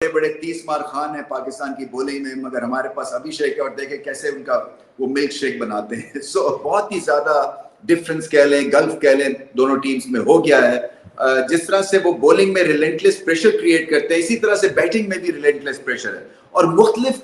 बड़े बड़े 30 मार खान हैं पाकिस्तान की बॉलिंग में, मगर हमारे पास अभिषेक है और देखें कैसे उनका वो मिल्क शेक बनाते हैं। सो बहुत ही ज्यादा डिफरेंस कह लें, गल्फ कह लें, दोनों टीम्स में हो गया है। जिस तरह से वो बॉलिंग में रिलेंटलेस प्रेशर क्रिएट करते हैं, इसी तरह से बैटिंग में भी रिलेंटलेस प्रेशर है, और मुख्तलिफ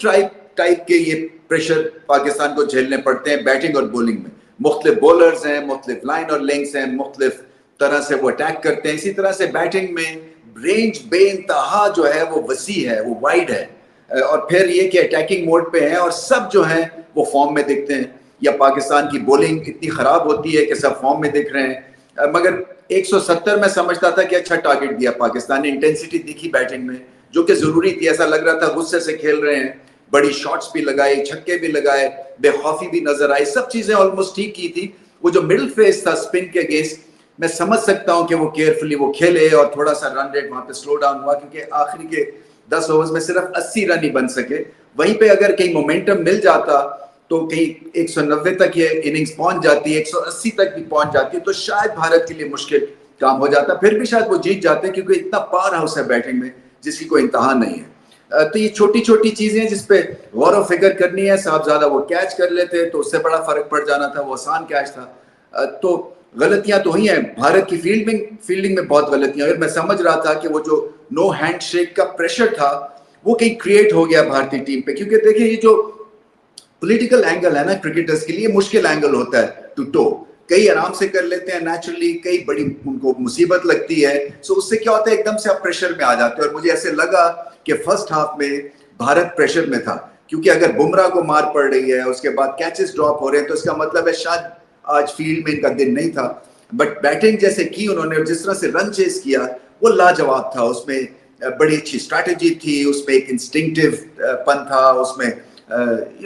टाइप के ये प्रेशर पाकिस्तान को झेलने पड़ते हैं बैटिंग और बॉलिंग में। मुख्तलिफ बॉलर्स हैं, मुख्तलिफ लाइन और लेंग्स हैं, मुख्तलिफ तरह से वो अटैक करते हैं। इसी तरह से बैटिंग में रेंज बेइंतहा जो है वो वसी है, वो वाइड है, और फिर ये कि अटैकिंग मोड पे है और सब जो है वो फॉर्म में दिखते हैं, या पाकिस्तान की बॉलिंग इतनी खराब होती है कि सब फॉर्म में दिख रहे हैं। मगर 170 में समझता था कि अच्छा टारगेट दिया पाकिस्तान ने, इंटेंसिटी दिखी बैटिंग में जो कि जरूरी थी, ऐसा लग रहा था गुस्से से खेल रहे हैं, बड़ी शॉट्स भी लगाई, छक्के भी लगाए, बेखौफी भी नजर आई, सब चीजें ऑलमोस्ट ठीक की थी। वो जो मिडिल फेज था स्पिन के अगेंस्ट, मैं समझ सकता हूं कि वो केयरफुली वो खेले और थोड़ा सा रन रेट वहां पे स्लो डाउन हुआ, क्योंकि आखिरी के 10 ओवर्स में सिर्फ 80 रन ही बन सके। वहीं पे अगर कहीं मोमेंटम मिल जाता तो कहीं 190 तक ये इनिंग्स पहुंच जाती, 180 तक भी पहुंच जाती, तो शायद भारत के लिए मुश्किल काम हो जाता। फिर भी शायद वो जीत जाते, क्योंकि इतना पावर हाउस है बैटिंग में जिसकी कोई इंतहा नहीं है। तो ये छोटी छोटी चीजें जिसपे गौर व फिक्र करनी है। साहबजादा वो कैच कर लेते तो उससे बड़ा फर्क पड़ जाना था, वो आसान कैच था। तो गलतियां तो ही हैं, भारत की फील्डिंग में बहुत गलतियां हुई। मैं समझ रहा था कि वो जो नो हैंडशेक का प्रेशर था वो कहीं क्रिएट हो गया भारतीय टीम पे, क्योंकि देखिए ये जो पॉलिटिकल एंगल है ना क्रिकेटर्स के लिए, मुश्किल एंगल होता है टू टो। कई आराम से कर लेते हैं नेचुरली, कई बड़ी उनको मुसीबत लगती है। सो उससे क्या होता है, एकदम से आप प्रेशर में आ जाते हैं। और मुझे ऐसे लगा कि फर्स्ट हाफ में भारत प्रेशर में था, क्योंकि अगर बुमराह को मार पड़ रही है, उसके बाद कैचेस ड्रॉप हो रहे हैं, तो इसका मतलब है शायद आज फील्ड में इनका दिन नहीं था। बट बैटिंग जैसे की उन्होंने, जिस तरह से रन चेस किया वो लाजवाब था। उसमें बड़ी अच्छी स्ट्रैटेजी थी, उसमें एक इंस्टिंक्टिव पन था, उसमें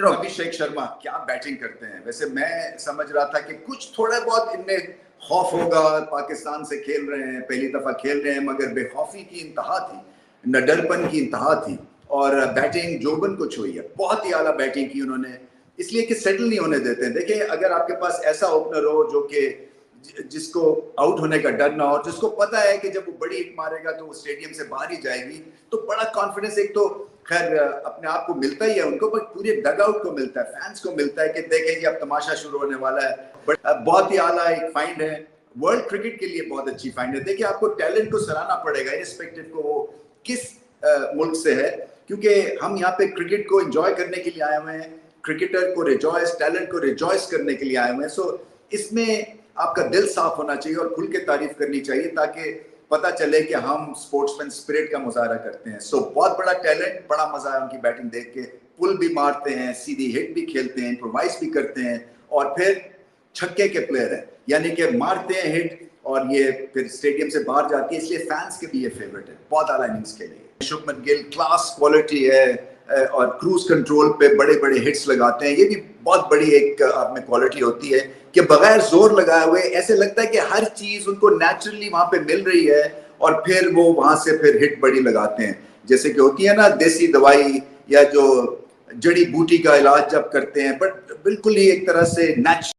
अभिषेक शर्मा क्या बैटिंग करते हैं। वैसे मैं समझ रहा था कि कुछ थोड़ा बहुत इनमें खौफ होगा, पाकिस्तान से खेल रहे हैं, पहली दफा खेल रहे हैं, मगर बेखौफी की इंतहा थी, नडरपन की इंतहा थी, और बैटिंग जोबन को छुई है, बहुत ही आला बैटिंग की उन्होंने, इसलिए कि सेटल नहीं होने देते हैं। देखिए अगर आपके पास ऐसा ओपनर हो जो कि जिसको आउट होने का डर ना हो, जिसको पता है कि जब वो बड़ी हिट मारेगा तो वो स्टेडियम से बाहर ही जाएगी, तो बड़ा कॉन्फिडेंस एक तो खैर अपने आप को मिलता ही है उनको, पर पूरे डग आउट को मिलता है, फैंस को मिलता है कि देखें अब तमाशा शुरू होने वाला है। बट बहुत ही आला एक फाइंड है, वर्ल्ड क्रिकेट के लिए बहुत अच्छी फाइंड है। देखिए आपको टैलेंट को सराहना पड़ेगा, इररिस्पेक्टिव को वो किस मुल्क से है, क्योंकि हम यहाँ पे क्रिकेट को एंजॉय करने के लिए आए हुए हैं, क्रिकेटर को रिजॉयस, टैलेंट को रिजॉयस करने के लिए आए हुए हैं। सो इसमें आपका दिल साफ होना चाहिए और खुल के तारीफ करनी चाहिए, ताकि पता चले कि हम स्पोर्ट्समैन स्पिरिट का मुजाहरा करते हैं। सो बहुत बड़ा टैलेंट, बड़ा मजा है उनकी बैटिंग देख के। पुल भी मारते हैं, सीधी हिट भी खेलते हैं, इम्प्रोवाइज भी करते हैं, और फिर छक्के के प्लेयर हैं, यानी कि मारते हैं हिट और ये फिर स्टेडियम से बाहर जाती है, इसलिए फैंस के भी ये फेवरेट है। बहुत आला इनिंग्स खेली शुभमन गिल, क्लास क्वालिटी है, और क्रूज कंट्रोल पे बड़े बड़े हिट्स लगाते हैं। ये भी बहुत बड़ी एक आप में क्वालिटी होती है कि बगैर जोर लगाए हुए ऐसे लगता है कि हर चीज उनको नेचुरली वहां पे मिल रही है, और फिर वो वहां से फिर हिट बड़ी लगाते हैं, जैसे कि होती है ना देसी दवाई या जो जड़ी बूटी का इलाज जब करते हैं, बट बिल्कुल ही एक तरह से नेचुरल